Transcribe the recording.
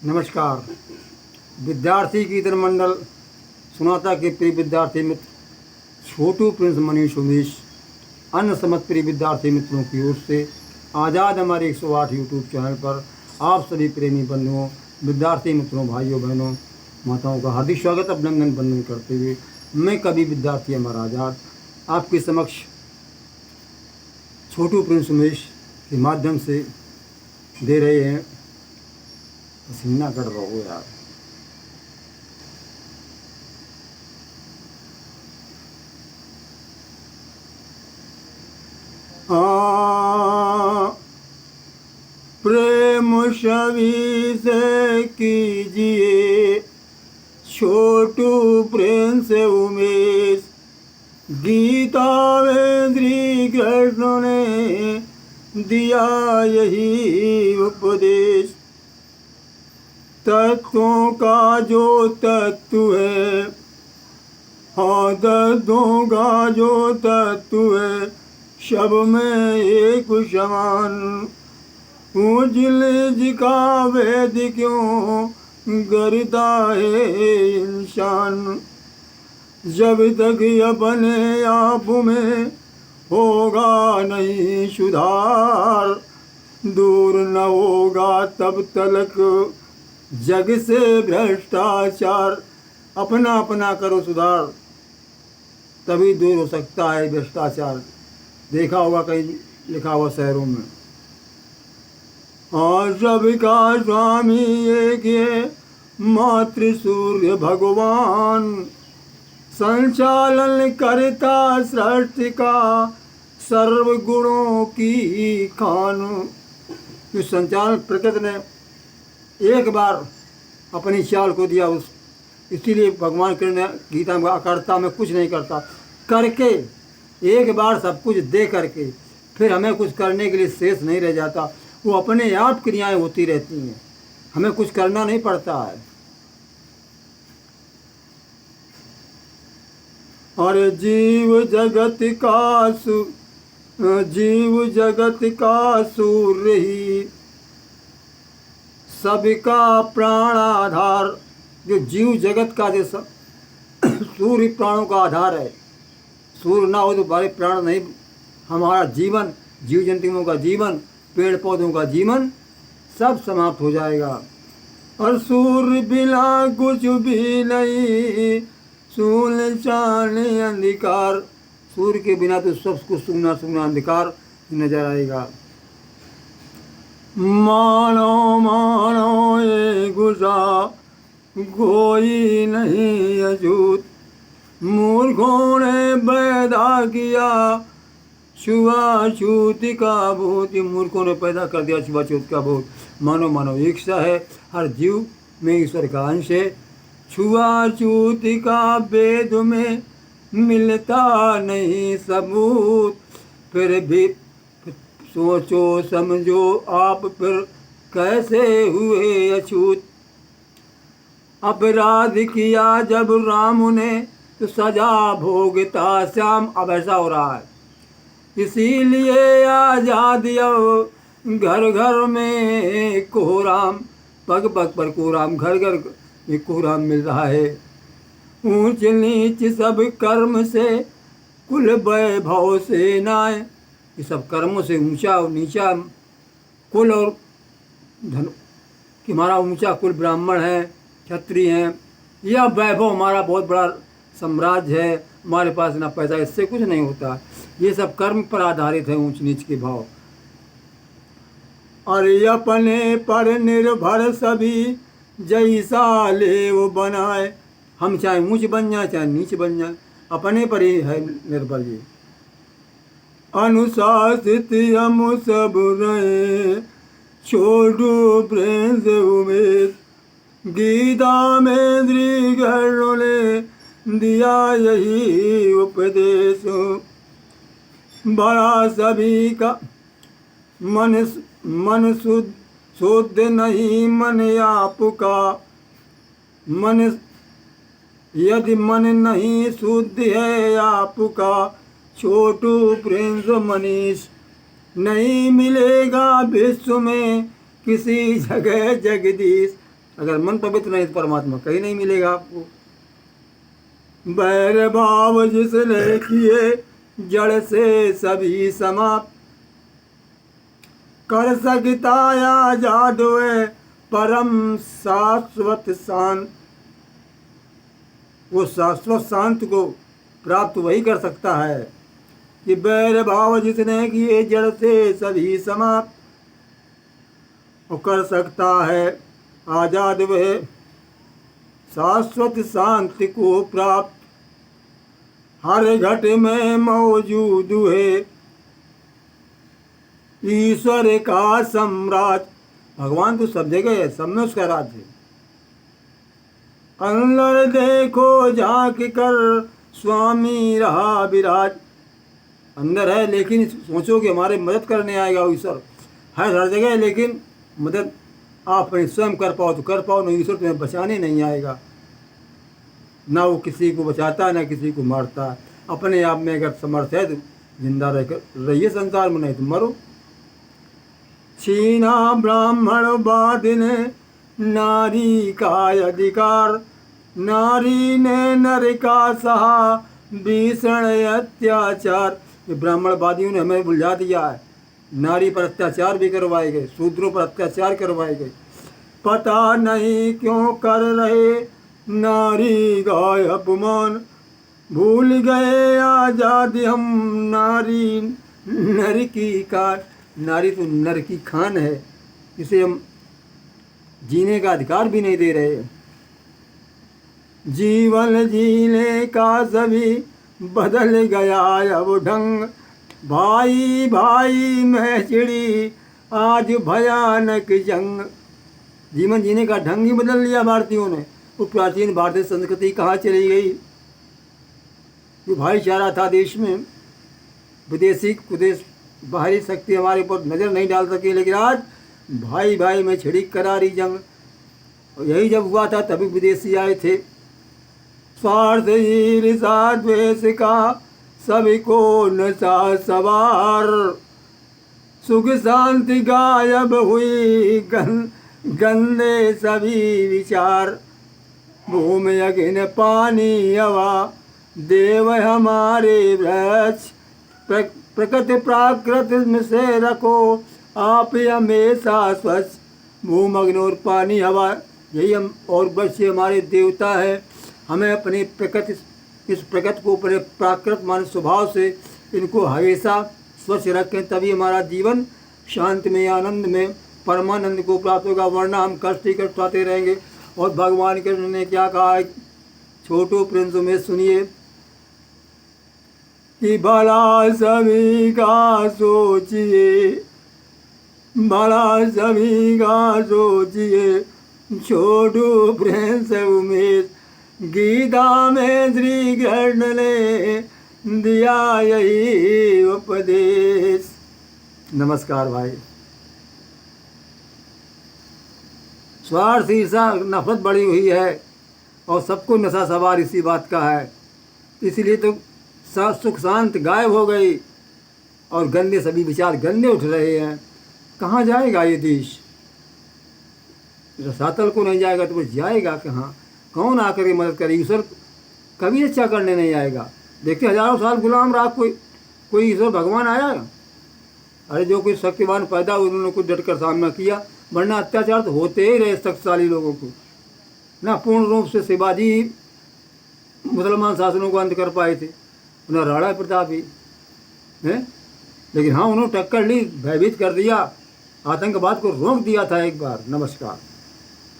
नमस्कार। विद्यार्थी की इधर मंडल सुनाता के प्रिय विद्यार्थी मित्र छोटू प्रिंस मनीष उमेश अन्य समस्त प्रिय विद्यार्थी मित्रों की ओर से आज़ाद हमारे 108 यूट्यूब चैनल पर आप सभी प्रेमी बंधुओं, विद्यार्थी मित्रों, भाइयों बहनों, माताओं का हार्दिक स्वागत अभिनंदन वंदन करते हुए मैं कवि विद्यार्थी अमर आज़ाद आपके समक्ष छोटू प्रिंस उमेश के माध्यम से दे रहे हैं। पसीना कर रहा हो यार। प्रेम सभी से कीजिए छोटू प्रिंस उमेश, गीता में श्री कृष्ण ने दिया यही उपदेश। तत्वों का जो तत्व है, हाँ तत्वों का जो तत्व है, सब में एक समान। ऊंच नीच का भेद क्यों करता है इंसान। जब तक अपने आप में होगा नहीं सुधार, दूर न होगा तब तक जग से भ्रष्टाचार। अपना अपना करो सुधार, तभी दूर हो सकता है भ्रष्टाचार। देखा होगा कहीं लिखा हुआ शहरों में। और सबका स्वामी एक है मातृ सूर्य भगवान, संचालन करता सृष्टि का सर्व गुणों की खान। इस संचालन प्रकृति ने एक बार अपनी चाल को दिया उस, इसीलिए भगवान कृष्ण ने गीता में अकर्ता में कुछ नहीं करता, करके एक बार सब कुछ दे करके फिर हमें कुछ करने के लिए शेष नहीं रह जाता। वो अपने आप क्रियाएं होती रहती हैं, हमें कुछ करना नहीं पड़ता है। और जीव जगत का सूर्य ही सबका प्राण आधार। जो जीव जगत का जो सूर्य प्राणों का आधार है, सूर्य ना हो तो हमारे प्राण नहीं, हमारा जीवन, जीव जंतुओं का जीवन, पेड़ पौधों का जीवन सब समाप्त हो जाएगा। और सूर्य बिना कुछ भी नहीं, सुनसान अंधकार। सूर्य के बिना तो सब कुछ सुना सुना अंधकार नजर आएगा। मानो मानो ये गुस्सा कोई नहीं अछूत, मूर्खों ने पैदा किया छुआछूत का भूत। मूर्खों ने पैदा कर दिया छुआछूत का भूत। मानो मानो इच्छा है, हर जीव में ईश्वर का अंश है। छुआछूत का वेद में मिलता नहीं सबूत, फिर भी सोचो समझो आप फिर कैसे हुए अछूत। अपराध किया जब राम ने तो सजा भोगता श्याम। अब ऐसा हो रहा है, इसीलिए आजादी घर घर में कोहराम, पग पग पर कोहराम, घर घर में कोहराम मिल रहा है। ऊंच नीच सब कर्म से कुल वैभव से नाय। ये सब कर्मों से ऊंचा और नीचा कुल और धन कि हमारा ऊंचा कुल ब्राह्मण है, क्षत्रिय हैं, यह वैभव हमारा बहुत बड़ा साम्राज्य है, हमारे पास ना पैसा, इससे कुछ नहीं होता। ये सब कर्म पर आधारित है ऊंच नीच के भाव। और अपने पर निर्भर सभी जैसा ले वो बनाए। हम चाहे ऊंच बन जाए चाहे नीच बन जाए, अपने पर ही है निर्भर। ये अनुशासित हम सब रहे छोटू प्रिंस उमेश, गीता में श्री कृष्ण ने दिया यही उपदेश। बड़ा सभी का मन शुद्ध नहीं मन आपका। मन यदि मन नहीं शुद्ध है आपका, छोटू प्रिंस मनीष, नहीं मिलेगा विश्व में किसी जगह जगदीश। अगर मन पवित्र नहीं तो परमात्मा कहीं नहीं मिलेगा आपको। बैर भाव जिसने किए जड़ से सभी समाप्त, कर सकता आजाद हुए परम शाश्वत शांत। वो शाश्वत शांत को प्राप्त वही कर सकता है कि बैर भाव जिसने किए जड़ से सभी समाप्त, वो कर सकता है आजाद वह शाश्वत शांति को प्राप्त। हर घट में मौजूद है ईश्वर का सम्राट। भगवान तो सब जगह है, सब में उसका राज है। अंदर देखो झांक कर स्वामी रहा विराज। अंदर है लेकिन सोचो कि हमारे मदद करने आएगा ईश्वर। हर जगह है लेकिन मदद आप अपने स्वयं कर पाओ तो कर पाओ, नहीं ईश्वर तुम्हें बचाने नहीं आएगा। ना वो किसी को बचाता है ना किसी को मारता है। अपने आप में अगर समर्थ है तो जिंदा रहकर रहिए संसार में, नहीं तो मरो। छीना ब्राह्मणवाद ने नारी का अधिकार, नारी ने नर का सहा भीषण अत्याचार। ये ब्राह्मणवादियों ने हमें बुझा दिया है। नारी पर अत्याचार भी करवाए गए, शूद्रों पर अत्याचार करवाए गए। पता नहीं क्यों कर रहे नारी का अपमान, भूल गए आजादी हम नारी नर की कार। नारी तो नर की खान है, इसे हम जीने का अधिकार भी नहीं दे रहे। जीवन जीने का सभी बदल गया अब ढंग, भाई भाई में चिड़ी आज भयानक जंग। जीवन जीने का ढंग ही बदल लिया भारतीयों ने। वो प्राचीन भारतीय संस्कृति कहाँ चली गई? जो भाईचारा था देश में, विदेश बाहरी शक्ति हमारे ऊपर नज़र नहीं डाल सके, लेकिन आज भाई भाई में छिड़ी करारी जंग। और यही जब हुआ था तभी विदेशी आए थे। स्वार्थ ईर्षा द्वेष का सभी को नशा सवार, सुख शांति गायब हुई गंदे सभी विचार। भूमि अग्नि पानी हवा देव हमारे वृक्ष, प्रकृति प्राकृत से रखो आप हमेशा स्वच्छ। भूमि अग्नि और पानी हवा यही हम और वृक्ष हमारे देवता है। हमें अपनी प्रकृति, इस प्रकृति को अपने प्राकृत मान स्वभाव से इनको हमेशा स्वच्छ रखें, तभी हमारा जीवन शांति में आनंद में परमानंद को प्राप्त होगा। वरना हम कष्ट ही कष्ट पाते रहेंगे। और भगवान कृष्ण ने क्या कहा है छोटो प्रिंस में सुनिए कि भला सभी का सोचिए, भला सभी का सोचिए, छोटू प्रिंस उमेश। गीता में श्री कृष्ण ने दिया यही उपदेश। नमस्कार भाई। स्वार्थ ईर्षा नफरत बढ़ी हुई है और सबको नशा सवार इसी बात का है। इसीलिए तो सुख शांत गायब हो गई और गंदे सभी विचार गंदे उठ रहे हैं। कहाँ जाएगा ये देश? रसातल को नहीं जाएगा तो वो जाएगा कहाँ? कौन आकर के मदद करे? ईश्वर कभी अच्छा करने नहीं आएगा। देखते हजारों साल गुलाम रहा कोई ईश्वर भगवान आया? अरे जो कोई शक्तिवान पैदा हुए उन्होंने कुछ डट कर सामना किया, वरना अत्याचार तो होते ही रहे शक्तिशाली लोगों को ना। पूर्ण रूप से शिवाजी मुसलमान शासनों को अंत कर पाए थे, उन्हें राणा प्रताप ही है, लेकिन हाँ उन्होंने टक्कर ली, भयभीत कर दिया, आतंकवाद को रोक दिया था एक बार। नमस्कार।